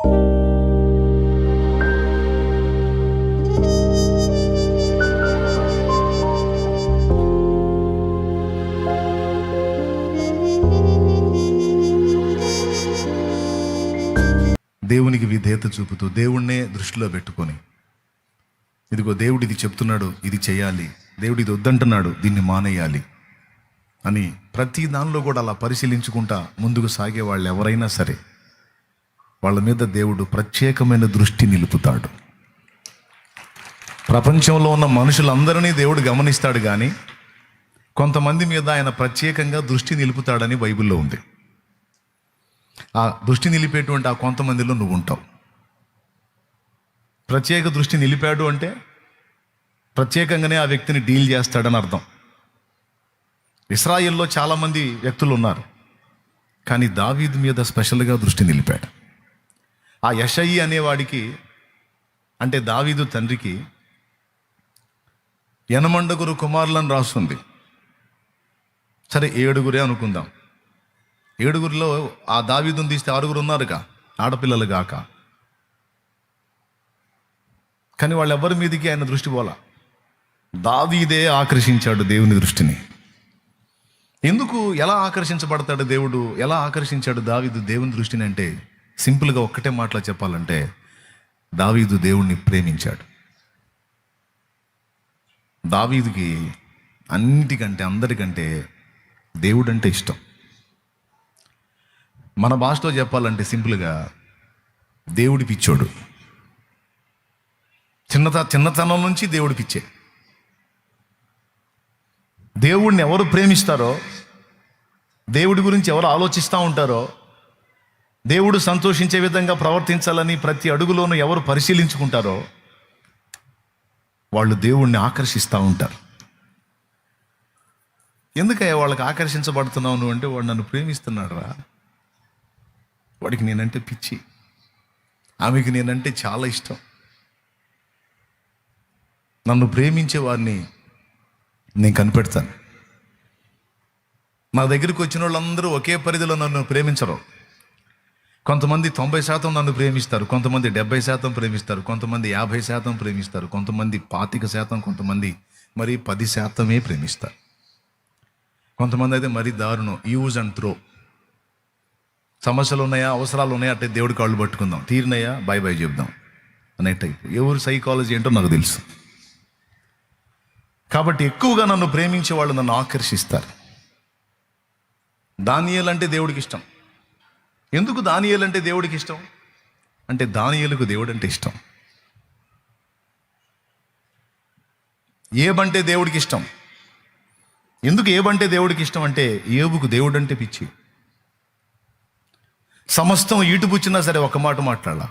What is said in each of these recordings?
దేవునికి విధేయత చూపుతూ దేవుణ్ణే దృష్టిలో పెట్టుకొని, ఇదిగో దేవుడు ఇది చెప్తున్నాడు, ఇది చేయాలి, దేవుడు ఇది వద్దంటున్నాడు, దీన్ని మానేయాలి అని ప్రతి దానిలో కూడా అలా పరిశీలించుకుంటా ముందుకు సాగే వాళ్ళు ఎవరైనా సరే వాళ్ళ మీద దేవుడు ప్రత్యేకమైన దృష్టి నిలుపుతాడు. ప్రపంచంలో ఉన్న మనుషులందరినీ దేవుడు గమనిస్తాడు, కానీ కొంతమంది మీద ఆయన ప్రత్యేకంగా దృష్టి నిలుపుతాడని బైబిల్లో ఉంది. ఆ దృష్టి నిలిపేటువంటి ఆ కొంతమందిలో నువ్వు ఉంటావు. ప్రత్యేక దృష్టి నిలిపాడు అంటే ప్రత్యేకంగానే ఆ వ్యక్తిని డీల్ చేస్తాడని అర్థం. ఇశ్రాయేల్లో చాలామంది వ్యక్తులు ఉన్నారు, కానీ దావీదు మీద స్పెషల్గా దృష్టి నిలిపాడు. ఆ యెషయి అనేవాడికి, అంటే దావీదు తండ్రికి 8 కుమారులను రాస్తుంది. సరే 7 అనుకుందాం. 7లో ఆ దావీదుని తీస్తే 6 ఉన్నారుగా, ఆడపిల్లలు గాక. కానీ వాళ్ళెవ్వరి మీదకి ఆయన దృష్టి పోలా. దావీదే ఆకర్షించాడు దేవుని దృష్టిని. ఎందుకు, ఎలా ఆకర్షించబడతాడు దేవుడు, ఎలా ఆకర్షించాడు దావీదు దేవుని దృష్టిని అంటే సింపుల్గా ఒక్కటే మాటలో చెప్పాలంటే దావీదు దేవుణ్ణి ప్రేమించాడు. దావీదుకి అన్నిటికంటే అందరికంటే దేవుడు అంటే ఇష్టం. మన భాషలో చెప్పాలంటే సింపుల్గా దేవుడి పిచ్చోడు. చిన్నతనం నుంచి దేవుడి పిచ్చే. దేవుడిని ఎవరు ప్రేమిస్తారో, దేవుడి గురించి ఎవరు ఆలోచిస్తూ ఉంటారో, దేవుడు సంతోషించే విధంగా ప్రవర్తించాలని ప్రతి అడుగులోనూ ఎవరు పరిశీలించుకుంటారో వాళ్ళు దేవుణ్ణి ఆకర్షిస్తూ ఉంటారు. ఎందుకయ్యా వాళ్ళకి ఆకర్షించబడుతున్నావు నువ్వు అంటే, వాడు నన్ను ప్రేమిస్తున్నాడు రా, వాడికి నేనంటే పిచ్చి, ఆమెకి నేనంటే చాలా ఇష్టం. నన్ను ప్రేమించే వారిని నేను కనిపెడతాను. నా దగ్గరికి వచ్చిన వాళ్ళందరూ ఒకే పరిధిలో నన్ను ప్రేమించరు. కొంతమంది 90% నన్ను ప్రేమిస్తారు, కొంతమంది 70% ప్రేమిస్తారు, కొంతమంది 50% ప్రేమిస్తారు, కొంతమంది 25%, కొంతమంది మరి 10% ప్రేమిస్తారు. కొంతమంది అయితే మరీ దారుణం, యూజ్ అండ్ త్రో. సమస్యలు ఉన్నాయా, అవసరాలు ఉన్నాయా అంటే దేవుడి కాళ్ళు పట్టుకుందాం, తీరినాయా బై బై చెప్దాం అనే టైప్. ఎవరు సైకాలజీ ఏంటో నాకు తెలుసు. కాబట్టి ఎక్కువగా నన్ను ప్రేమించే వాళ్ళు నన్ను ఆకర్షిస్తారు. దానియేలు అంటే దేవుడికి ఇష్టం. ఎందుకు దానియేలు అంటే దేవుడికి ఇష్టం అంటే దానియేలుకు దేవుడు అంటే ఇష్టం. ఏబంటే దేవుడికి ఇష్టం. ఎందుకు ఏబంటే దేవుడికి ఇష్టం అంటే ఏబుకు దేవుడు అంటే పిచ్చి. సమస్తం ఈటుపుచ్చినా సరే ఒక మాట మాట్లాడాల.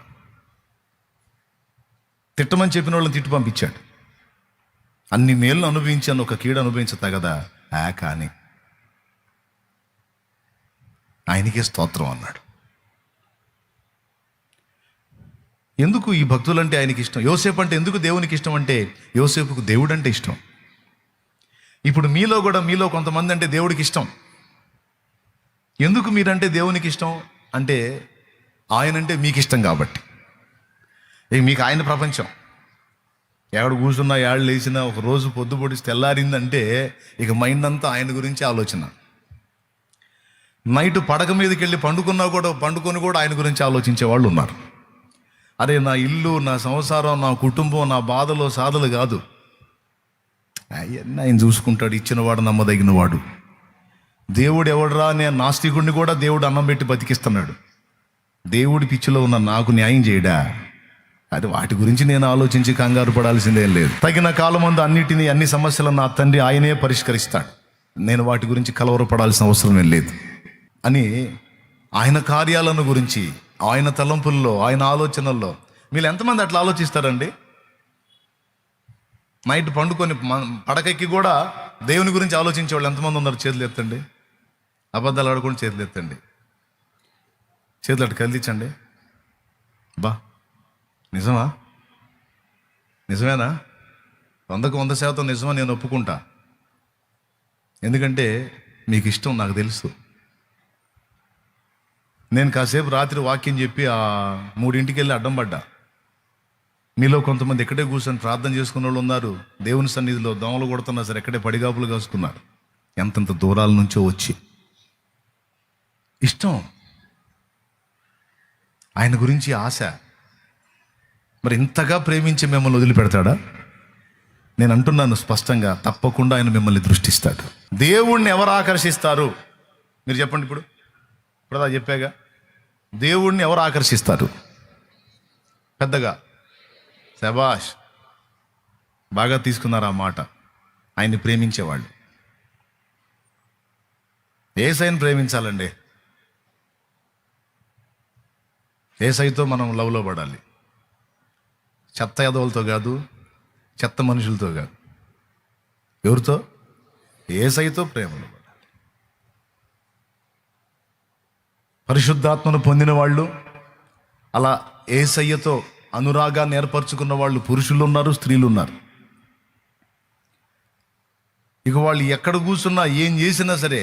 తిట్టమని చెప్పిన వాళ్ళని తిట్టు పంపించాడు. అన్ని మేళ్ళు అనుభవించాను, ఒక కీడు అనుభవించతగదా కానీ ఆయనకే స్తోత్రం అన్నాడు. ఎందుకు ఈ భక్తులంటే ఆయనకి ఇష్టం? యోసేపు అంటే ఎందుకు దేవునికి ఇష్టం అంటే యోసేపుకు దేవుడు అంటే ఇష్టం. ఇప్పుడు మీలో కొంతమంది అంటే దేవుడికి ఇష్టం. ఎందుకు మీరంటే దేవునికి ఇష్టం అంటే ఆయనంటే మీకు ఇష్టం కాబట్టి. మీకు ఆయన ప్రపంచం. ఎవడు కూర్చున్నా, ఏళ్ళు లేచినా, ఒక రోజు పొద్దు పొడిచి తెల్లారిందంటే ఇక మైండ్ అంతా ఆయన గురించి ఆలోచన. నైట్ పడక మీదకి వెళ్ళి పండుకొని కూడా ఆయన గురించి ఆలోచించే వాళ్ళు ఉన్నారు. అరే నా ఇల్లు, నా సంసారం, నా కుటుంబం, నా బాధలు సాధలు కాదు, ఆయన చూసుకుంటాడు, ఇచ్చినవాడు నమ్మదగినవాడు. దేవుడు ఎవడరా అనే నాస్తికుడిని కూడా దేవుడు అన్నం పెట్టి బతికిస్తున్నాడు. దేవుడి పిచ్చిలో ఉన్న నాకు న్యాయం చేయడా? అది వాటి గురించి నేను ఆలోచించి కంగారు పడాల్సిందేం లేదు. తగిన కాలమందు అన్ని సమస్యలను నా తండ్రి ఆయనే పరిష్కరిస్తాడు, నేను వాటి గురించి కలవరపడాల్సిన అవసరం లేదు అని ఆయన కార్యాలను గురించి, ఆయన తలంపుల్లో, ఆయన ఆలోచనల్లో మీరు ఎంతమంది అట్లా ఆలోచిస్తారండి? నైట్ పండుకొని పడకెక్కి కూడా దేవుని గురించి ఆలోచించే వాళ్ళు ఎంతమంది ఉన్నారు? చేతులు ఎత్తండి. అబద్ధాలు ఆడుకొని చేతులు ఎత్తండి. చేతులు అటు కదిలించండి. బా నిజమా? నిజమేనా? 100% నిజమా? నేను ఒప్పుకుంటా. ఎందుకంటే మీకు ఇష్టం నాకు తెలుసు. నేను కాసేపు రాత్రి వాక్యం చెప్పి ఆ 3ంటికి వెళ్ళి అడ్డం పడ్డా. మీలో కొంతమంది ఎక్కడే కూర్చొని ప్రార్థన చేసుకున్న వాళ్ళు ఉన్నారు. దేవుని సన్నిధిలో దోమలు కొడుతున్నా సరే ఎక్కడే పడిగాపులు కాసుకున్నారు. ఎంతంత దూరాల నుంచో వచ్చి ఇష్టం, ఆయన గురించి ఆశ. మరి ఇంతగా ప్రేమించి మిమ్మల్ని వదిలిపెడతాడా? నేను అంటున్నాను స్పష్టంగా, తప్పకుండా ఆయన మిమ్మల్ని దృష్టిస్తాడు. దేవుణ్ణి ఎవరు ఆకర్షిస్తారు? మీరు చెప్పండి. ఇప్పుడు అదా చెప్పాగా, దేవుణ్ణి ఎవరు ఆకర్షిస్తారు? పెద్దగా శబాష్, బాగా తీసుకున్నారు ఆ మాట. ఆయన్ని ప్రేమించేవాళ్ళు. యేసయ్యను ప్రేమించాలండి. యేసయ్యతో మనం లవ్లో పడాలి. చెత్త ఎదవులతో కాదు, చెత్త మనుషులతో కాదు. ఎవరితో? యేసయ్యతో ప్రేమలో పడాలి. పరిశుద్ధాత్మను పొందిన వాళ్ళు, అలా యేసయ్యతో అనురాగాన్ని ఏర్పరచుకున్న వాళ్ళు పురుషులు ఉన్నారు, స్త్రీలు ఉన్నారు. ఇక వాళ్ళు ఎక్కడ కూర్చున్నా ఏం చేసినా సరే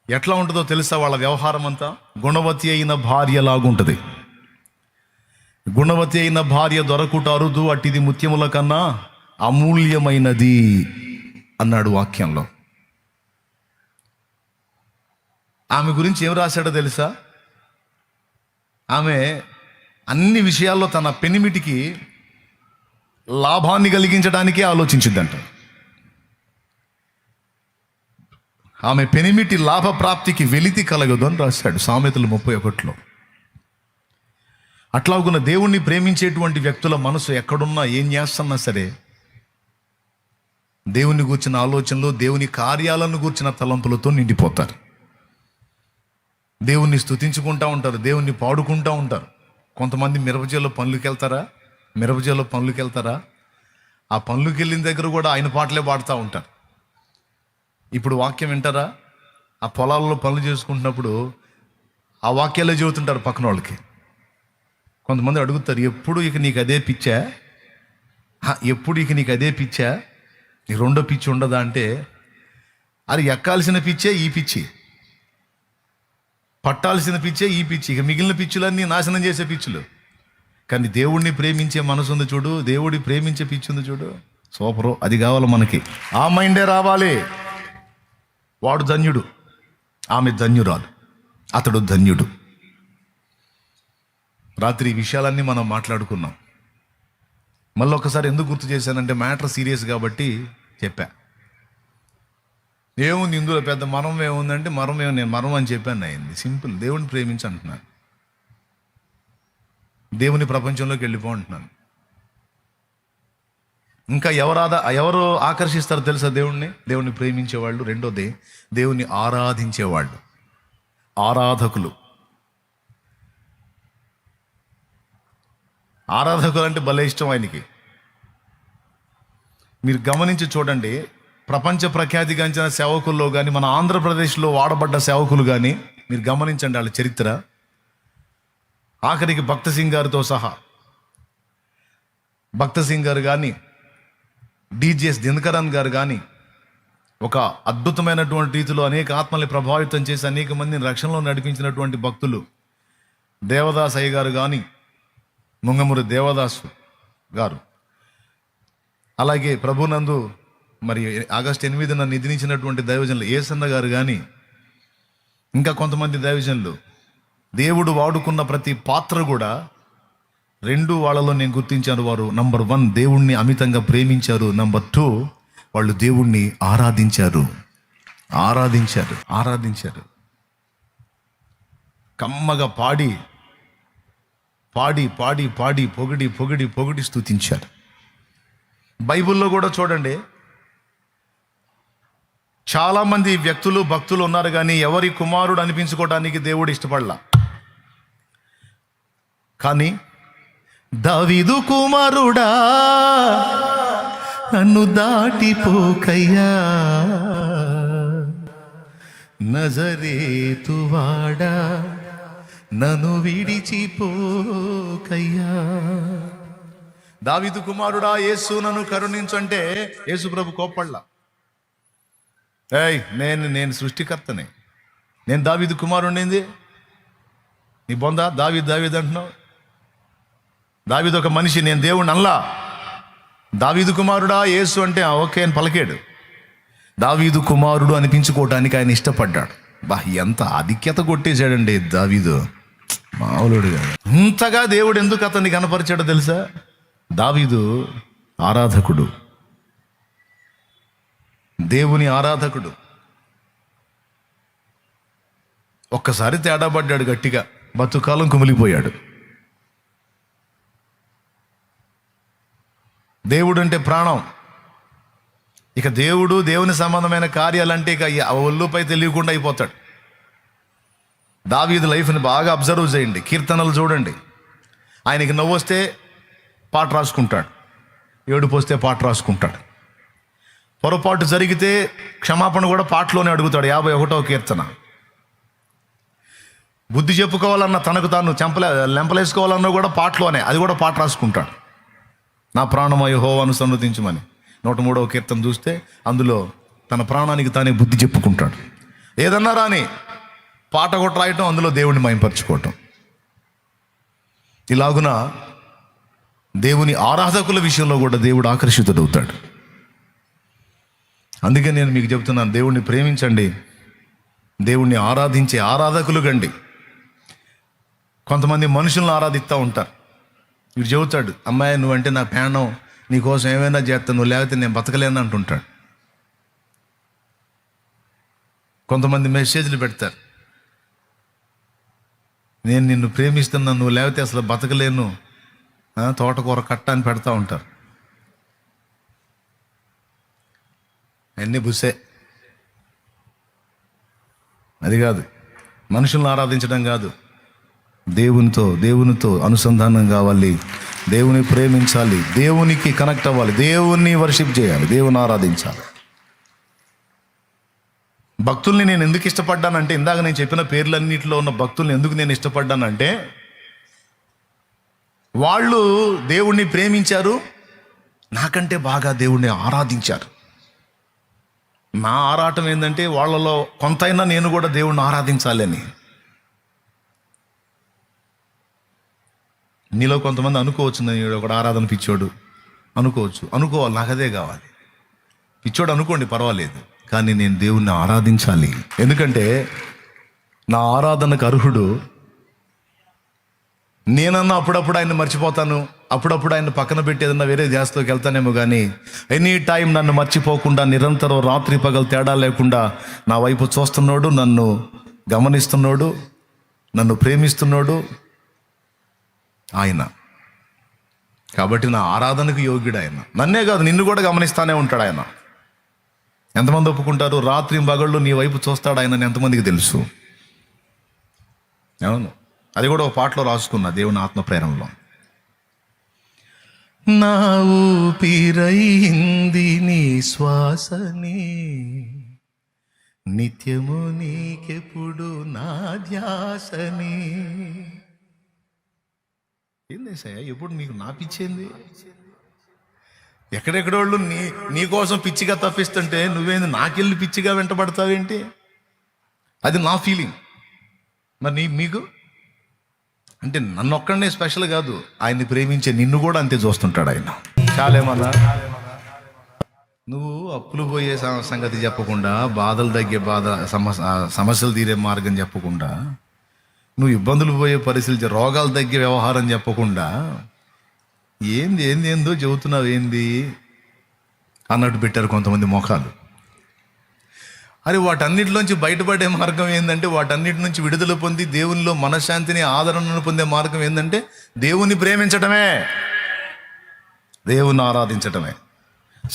ఎట్లా ఉంటుందో తెలుసా? వాళ్ళ వ్యవహారం అంతా గుణవతి అయిన భార్య లాగుంటుంది. గుణవతి అయిన భార్య దొరకుట అరుదు, అట్టిది ముత్యముల కన్నా అమూల్యమైనది అన్నాడు వాక్యంలో. ఆమె గురించి ఏం రాశాడో తెలుసా? ఆమె అన్ని విషయాల్లో తన పెనిమిటికి లాభాన్ని కలిగించడానికే ఆలోచించిందంట. ఆమె పెనిమిటి లాభప్రాప్తికి వెలితి కలగదు అని రాశాడు సామెతలు 31లో. అట్లాగున్న దేవుణ్ణి ప్రేమించేటువంటి వ్యక్తుల మనసు ఎక్కడున్నా ఏం చేస్తున్నా సరే దేవుని గూర్చిన ఆలోచనలు, దేవుని కార్యాలను గూర్చిన తలంపులతో నిండిపోతారు. దేవుణ్ణి స్తుతించుకుంటూ ఉంటారు, దేవుణ్ణి పాడుకుంటూ ఉంటారు. కొంతమంది మిరపచేలో పనులకు వెళ్తారా? ఆ పనులకు వెళ్ళిన దగ్గర కూడా ఆయన పాటలే పాడుతూ ఉంటారు. ఇప్పుడు వాక్యం వింటారా? ఆ పొలాల్లో పనులు చేసుకుంటున్నప్పుడు ఆ వాక్యాలే చెబుతుంటారు పక్కన వాళ్ళకి. కొంతమంది అడుగుతారు, ఎప్పుడు ఇక నీకు అదే పిచ్చా? నీ రెండో పిచ్చి ఉండదా అంటే, అది ఎక్కాల్సిన పిచ్చే ఈ పిచ్చి, పట్టాల్సిన పిచ్చే ఈ పిచ్చి, ఇక మిగిలిన పిచ్చులన్నీ నాశనం చేసే పిచ్చులు. కానీ దేవుణ్ణి ప్రేమించే మనసు ఉంది చూడు, దేవుడి ప్రేమించే పిచ్చి ఉంది చూడు, సూపరు. అది కావాలి మనకి. ఆ మైండే రావాలి. వాడు ధన్యుడు, ఆమె ధన్యురాలు, అతడు ధన్యుడు. రాత్రి ఈ విషయాలన్నీ మనం మాట్లాడుకున్నాం. మళ్ళీ ఒకసారి ఎందుకు గుర్తు చేశానంటే మ్యాటర్ సీరియస్ కాబట్టి చెప్పా. ఏముంది ఇందులో పెద్ద మరం ఏముందంటే నేను మరం అని చెప్పాను. అయింది సింపుల్. దేవుని ప్రేమించి అంటున్నాను, దేవుని ప్రపంచంలోకి వెళ్ళిపో అంటున్నాను. ఇంకా ఎవరు ఆకర్షిస్తారు తెలుసా దేవుణ్ణి ప్రేమించేవాళ్ళు? రెండోది దేవుణ్ణి ఆరాధించేవాళ్ళు, ఆరాధకులు. ఆరాధకులు అంటే భలే ఇష్టం ఆయనకి. మీరు గమనించి చూడండి, ప్రపంచ ప్రఖ్యాతిగాంచిన సేవకుల్లో కానీ, మన ఆంధ్రప్రదేశ్లో వాడబడ్డ సేవకులు కానీ మీరు గమనించండి వాళ్ళ చరిత్ర. ఆఖరికి భక్త సింగ్ గారితో సహా, భక్త సింగ్ గారు కానీ, డిజిఎస్ దినకరన్ గారు కానీ ఒక అద్భుతమైనటువంటి రీతిలో అనేక ఆత్మల్ని ప్రభావితం చేసి అనేక మందిని రక్షణలో నడిపించినటువంటి భక్తులు. దేవదాస్ అయ్య గారు కానీ, ముంగమూరి దేవదాసు గారు, అలాగే ప్రభునందు మరి ఆగస్టు 8న నిధినిచ్చినటువంటి దైవజనులు ఏసన్న గారు కానీ, ఇంకా కొంతమంది దైవజనులు. దేవుడు వాడుకున్న ప్రతి పాత్ర కూడా రెండు వాళ్ళలో నేను గుర్తించాను. వారు నంబర్ 1 దేవుణ్ణి అమితంగా ప్రేమించారు, నంబర్ 2 వాళ్ళు దేవుణ్ణి ఆరాధించారు. కమ్మగా పాడి పొగిడి స్తుతించారు. బైబిల్లో కూడా చూడండి, చాలామంది వ్యక్తులు భక్తులు ఉన్నారు కానీ ఎవరి కుమారుడు అనిపించుకోవడానికి దేవుడు ఇష్టపడలా. కానీ దావీదు కుమారుడా నన్ను దాటిపోకయ్యా, నజరేతువాడా నన్ను విడిచిపోకయ్యా. దావీదు కుమారుడా యేసు నన్ను కరుణించంటే యేసు ప్రభు కోప్పడ్లా. నేను సృష్టికర్తనే, నేను దావీదు కుమారుడిని నీ బొందా దావీదు అంటున్నావు. దావీదు ఒక మనిషి, నేను దేవుడిని అల్లా. దావీదు కుమారుడా యేసు అంటే ఓకే అని పలికాడు. దావీదు కుమారుడు అనిపించుకోవటానికి ఆయన ఇష్టపడ్డాడు. ఎంత ఆధిక్యత కొట్టేశాడండి దావీదు, మామూలుడు కాదు. ఇంతగా దేవుడు ఎందుకు అతన్ని కనపరిచాడో తెలుసా? దావీదు ఆరాధకుడు, దేవుని ఆరాధకుడు. ఒక్కసారి తేడా పడ్డాడు గట్టిగా, బతుకాలం కుమిలిపోయాడు. దేవుడు అంటే ప్రాణం. ఇక దేవుని సంబంధమైన కార్యాలంటే ఇక ఒళ్ళుపై తెలియకుండా అయిపోతాడు. దావీదు లైఫ్ని బాగా అబ్జర్వ్ చేయండి, కీర్తనలు చూడండి. ఆయనకి నవ్వు వస్తే పాట రాసుకుంటాడు, ఏడుపు వస్తే పాట రాసుకుంటాడు. పొరపాటు జరిగితే క్షమాపణ కూడా పాటలోనే అడుగుతాడు. 51వ కీర్తన. బుద్ధి చెప్పుకోవాలన్నా, తనకు తాను లెంపలేసుకోవాలన్నా కూడా పాటలోనే, అది కూడా పాట రాసుకుంటాడు. నా ప్రాణమా యెహోవాను సన్నుతించుమని 103వ కీర్తన చూస్తే అందులో తన ప్రాణానికి తానే బుద్ధి చెప్పుకుంటాడు. ఏదన్నా రాని పాట కూడా రాయటం, అందులో దేవుడిని మహింపరచుకోవటం. ఇలాగున దేవుని ఆరాధకుల విషయంలో కూడా దేవుడు ఆకర్షితుడవుతాడు. అందుకే నేను మీకు చెప్తున్నాను, దేవుణ్ణి ప్రేమించండి, దేవుణ్ణి ఆరాధించే ఆరాధకులు గండి. కొంతమంది మనుషులను ఆరాధిస్తూ ఉంటారు. వీడు చెబుతాడు, అమ్మాయి నువ్వంటే నా ప్రాణం, నీకోసం ఏమైనా చేస్తాను, నువ్వు లేకపోతే నేను బతకలేను అంటుంటాడు. కొంతమంది మెసేజ్లు పెడతారు, నేను నిన్ను ప్రేమిస్తున్నా, నువ్వు లేకపోతే అసలు బతకలేను, తోటకూర కట్ట అని పెడతా ఉంటారు. అన్నీ బుస్సే. అది కాదు, మనుషులను ఆరాధించడం కాదు. దేవునితో అనుసంధానం కావాలి, దేవుని ప్రేమించాలి, దేవునికి కనెక్ట్ అవ్వాలి, దేవుణ్ణి వర్షిప్ చేయాలి, దేవుని ఆరాధించాలి. భక్తుల్ని నేను ఎందుకు ఇష్టపడ్డానంటే, ఇందాక నేను చెప్పిన పేర్లన్నింటిలో ఉన్న భక్తుల్ని ఎందుకు నేను ఇష్టపడ్డానంటే, వాళ్ళు దేవుణ్ణి ప్రేమించారు, నాకంటే బాగా దేవుణ్ణి ఆరాధించారు. నా ఆరాటం ఏంటంటే వాళ్ళలో కొంతైనా నేను కూడా దేవుణ్ణి ఆరాధించాలని. నీలో కొంతమంది అనుకోవచ్చు, నేను ఒక ఆరాధన పిచ్చోడు అనుకోవాలి, నాకు అదే కావాలి. పిచ్చోడు అనుకోండి, పర్వాలేదు, కానీ నేను దేవుణ్ణి ఆరాధించాలి. ఎందుకంటే నా ఆరాధనకు అర్హుడు. నేనన్నా అప్పుడప్పుడు ఆయన మర్చిపోతాను, అప్పుడప్పుడు ఆయన పక్కన పెట్టి ఏదన్నా వేరే ధ్యాసలోకి వెళ్తానేమో, కానీ ఎనీ టైం నన్ను మర్చిపోకుండా, నిరంతరం రాత్రి పగలు తేడా లేకుండా నా వైపు చూస్తున్నాడు, నన్ను గమనిస్తున్నాడు, నన్ను ప్రేమిస్తున్నాడు ఆయన. కాబట్టి నా ఆరాధనకు యోగ్యుడు ఆయన. నన్నే కాదు, నిన్ను కూడా గమనిస్తానే ఉంటాడు ఆయన. ఎంతమంది ఒప్పుకుంటారు? రాత్రి పగళ్ళు నీ వైపు చూస్తాడు ఆయన, ఎంతమందికి తెలుసు? అవును, అది కూడా ఒక పాటలో రాసుకున్నా, దేవుని ఆత్మ ప్రేరణలో. నా ఊపిరైంది నీ శ్వాసని, నిత్యము నీకెప్పుడు నా ధ్యాసని. ఏంది సార్ ఎప్పుడు నీకు నా పిచ్చేంది? ఎక్కడెక్కడోళ్ళు నీకోసం పిచ్చిగా తప్పిస్తుంటే నువ్వేంది నాకెళ్ళి పిచ్చిగా వెంటబడతావేంటి? అది నా ఫీలింగ్. మరి మీకు అంటే నన్ను ఒక్కడనే స్పెషల్ కాదు, ఆయన్ని ప్రేమించే నిన్ను కూడా అంతే చూస్తుంటాడు ఆయన. చాలేమన్నా నువ్వు అప్పులు పోయే సంగతి చెప్పకుండా, బాధలు తగ్గే సమస్యలు తీరే మార్గం చెప్పకుండా, నువ్వు ఇబ్బందులు పోయే పరిస్థితులు, రోగాలు తగ్గే వ్యవహారం చెప్పకుండా ఏందో చెబుతున్నావు ఏంది అన్నట్టు పెట్టారు కొంతమంది మొఖాలు. అరే వాటన్నిటిలోంచి బయటపడే మార్గం ఏంటంటే, వాటన్నిటి నుంచి విడుదల పొంది దేవునిలో మనశ్శాంతిని, ఆదరణను పొందే మార్గం ఏంటంటే దేవుని ప్రేమించటమే, దేవుని ఆరాధించటమే.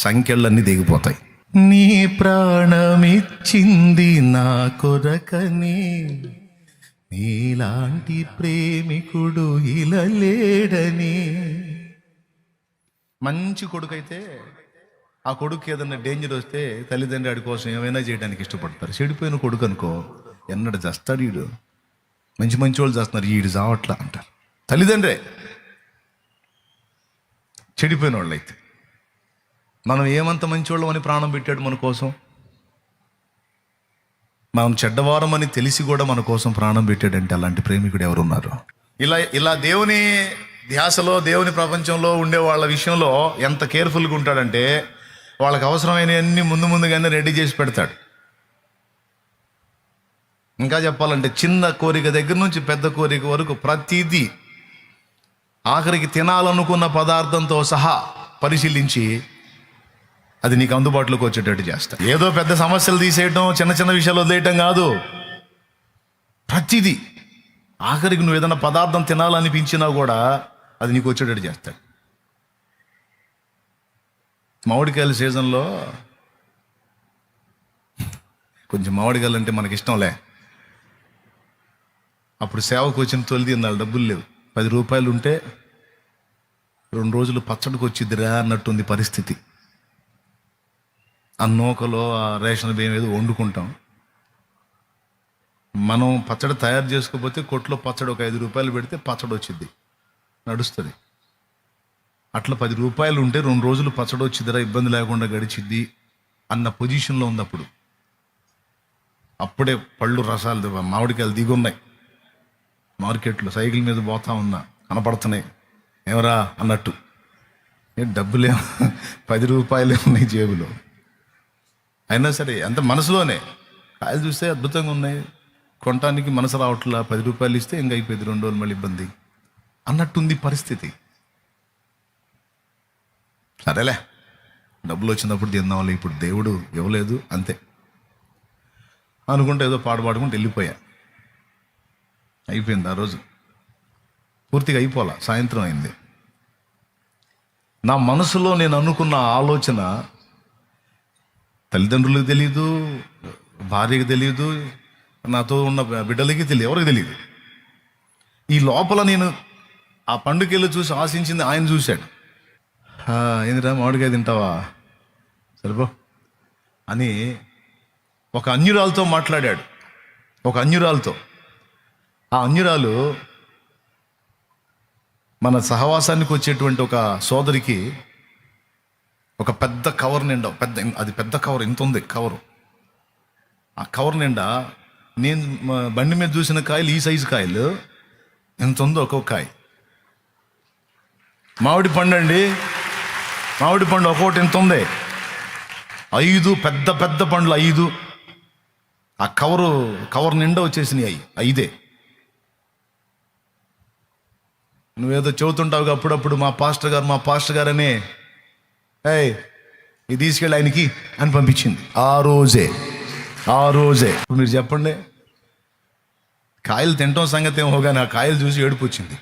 సంఖ్యలన్నీ దిగిపోతాయి. నీ ప్రాణమిచ్చింది నా కొరకని, నీలాంటి ప్రేమికుడు ఇలా లేడని. మంచి కొడుకైతే ఆ కొడుకు ఏదన్నా డేంజర్ వస్తే తల్లిదండ్రి వాడి కోసం ఏమైనా చేయడానికి ఇష్టపడతారు. చెడిపోయిన కొడుకు అనుకో, ఎన్నడు చేస్తాడు వీడు, మంచి వాళ్ళు చేస్తున్నారు, వీడు చావట్లా అంటారు తల్లిదండ్రే. చెడిపోయిన వాళ్ళు అయితే మనం ఏమంత మంచి వాళ్ళం అని ప్రాణం పెట్టాడు మన కోసం. మనం చెడ్డవారమని తెలిసి కూడా మన కోసం ప్రాణం పెట్టాడంటే అలాంటి ప్రేమికుడు ఎవరున్నారు? ఇలా దేవుని ధ్యాసలో, దేవుని ప్రపంచంలో ఉండే వాళ్ళ విషయంలో ఎంత కేర్ఫుల్గా ఉంటాడంటే వాళ్ళకి అవసరమైనవన్నీ ముందుగానే రెడీ చేసి పెడతాడు. ఇంకా చెప్పాలంటే చిన్న కోరిక దగ్గర నుంచి పెద్ద కోరిక వరకు ప్రతిదీ, ఆఖరికి తినాలనుకున్న పదార్థంతో సహా పరిశీలించి అది నీకు అందుబాటులోకి వచ్చేటట్టు చేస్తా. ఏదో పెద్ద సమస్యలు తీసేయటం, చిన్న విషయాలు వదిలేయటం కాదు. ప్రతిదీ, ఆఖరికి నువ్వు ఏదైనా పదార్థం తినాలనిపించినా కూడా అది నీకు వచ్చేటట్టు చేస్తాడు. మామిడికాయల సీజన్లో కొంచెం మామిడికాయలు అంటే మనకి ఇష్టంలే. అప్పుడు సేవకు వచ్చిన తొలి తిన్నాళ్ళు డబ్బులు లేవు. 10 రూపాయలు ఉంటే 2 రోజులు పచ్చడికి వచ్చిద్దిరా అన్నట్టుంది పరిస్థితి. ఆ నూకలో ఆ రేషన్ బియ్యం ఏదో వండుకుంటాం. మనం పచ్చడి తయారు చేసుకోకపోతే కొట్లో పచ్చడి ఒక 5 రూపాయలు పెడితే పచ్చడి వచ్చింది, నడుస్తుంది. అట్లా 10 రూపాయలు ఉంటే 2 రోజులు పచ్చడి వచ్చిద్దిరా, ఇబ్బంది లేకుండా గడిచిద్ది అన్న పొజిషన్లో ఉంది. అప్పుడే పళ్ళు రసాలు మామిడికాయలు దిగున్నాయి మార్కెట్లో. సైకిల్ మీద పోతా ఉన్నా, కనపడుతున్నాయి, ఏమరా అన్నట్టు. డబ్బులేమో 10 రూపాయలే ఉన్నాయి జేబులో. అయినా సరే అంత మనసులోనే కాయలు చూస్తే అద్భుతంగా ఉన్నాయి, కొనటానికి మనసు రావట్లా. 10 రూపాయలు ఇస్తే ఇంకా అయిపోయింది, 2 రోజులు మళ్ళీ ఇబ్బంది అన్నట్టుంది పరిస్థితి. సరేలే డబ్బులు వచ్చినప్పుడు తిందాంలే, ఇప్పుడు దేవుడు ఇవ్వలేదు అంతే అనుకుంటే ఏదో పాడుకుంటూ వెళ్ళిపోయా. అయిపోయింది ఆ రోజు, పూర్తిగా అయిపోలా. సాయంత్రం అయింది. నా మనసులో నేను అనుకున్న ఆలోచన తల్లిదండ్రులకు తెలియదు, భార్యకి తెలియదు, నాతో ఉన్న బిడ్డలకి తెలియదు, ఎవరికి తెలియదు. ఈ లోపల నేను ఆ పండుగలు చూసి ఆశించింది ఆయన చూశాడు. ఏందిరా మామిడికాయ తింటావా, సరిపో అని ఒక అన్యురాలతో మాట్లాడాడు. ఒక అన్యురాలతో. ఆ అన్యురాలు మన సహవాసానికి వచ్చేటువంటి ఒక సోదరికి ఒక పెద్ద కవర్ నిండా, పెద్ద కవర్ ఇంత ఉంది కవరు. ఆ కవర్ నిండా నేను బండి మీద చూసిన కాయలు, ఈ సైజు కాయలు ఎంత ఉందో ఒక్కొక్క కాయ. మామిడి పండు అండి, మామిడి పండు ఒక్కొక్కటి ఎంత ఉంది, 5 పెద్ద పండ్లు 5. ఆ కవర్ నిండా వచ్చేసినాయి 5. నువ్వేదో చెబుతుంటావుగా అప్పుడప్పుడు మా పాస్టర్ గారని, ఇది తీసుకెళ్ళి ఆయనకి అని పంపించింది. ఆ రోజే ఇప్పుడు మీరు చెప్పండి, కాయలు తినటం సంగతి ఏమో కానీ ఆ కాయలు చూసి ఏడుపు వచ్చింది.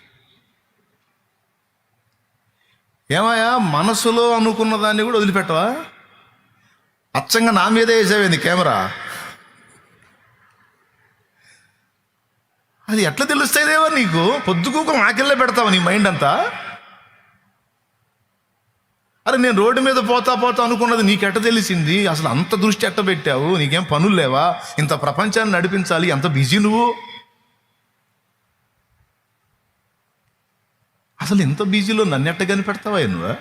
ఏమయ్యా, మనసులో అనుకున్న దాన్ని కూడా వదిలిపెట్టవా? అచ్చంగా నా మీదే వేసావేంది కెమెరా? అది ఎట్లా తెలుస్తాయిదేవా నీకు? పొద్దుకూక మాకెళ్ళే పెడతావా నీ మైండ్ అంతా? అరే నేను రోడ్డు మీద పోతా అనుకున్నది నీకెట్ట తెలిసింది? అసలు అంత దృష్టి ఎట్ట పెట్టావు? నీకేం పనులు లేవా? ఇంత ప్రపంచాన్ని నడిపించాలి, ఎంత బిజీ నువ్వు? అసలు ఇంత బిజీలో నన్నెట్ట కనిపెడతావా నువ్వు?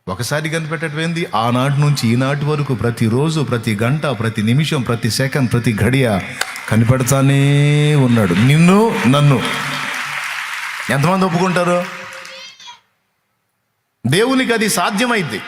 ఒకసారి కనిపెట్టేటివేంది, ఆనాటి నుంచి ఈనాటి వరకు ప్రతిరోజు, ప్రతి గంట, ప్రతి నిమిషం, ప్రతి సెకండ్, ప్రతి గడియ కనిపెడతానే ఉన్నాడు నిన్ను, నన్ను. ఎంతమంది ఒప్పుకుంటారు? దేవునికి అది సాధ్యమైంది.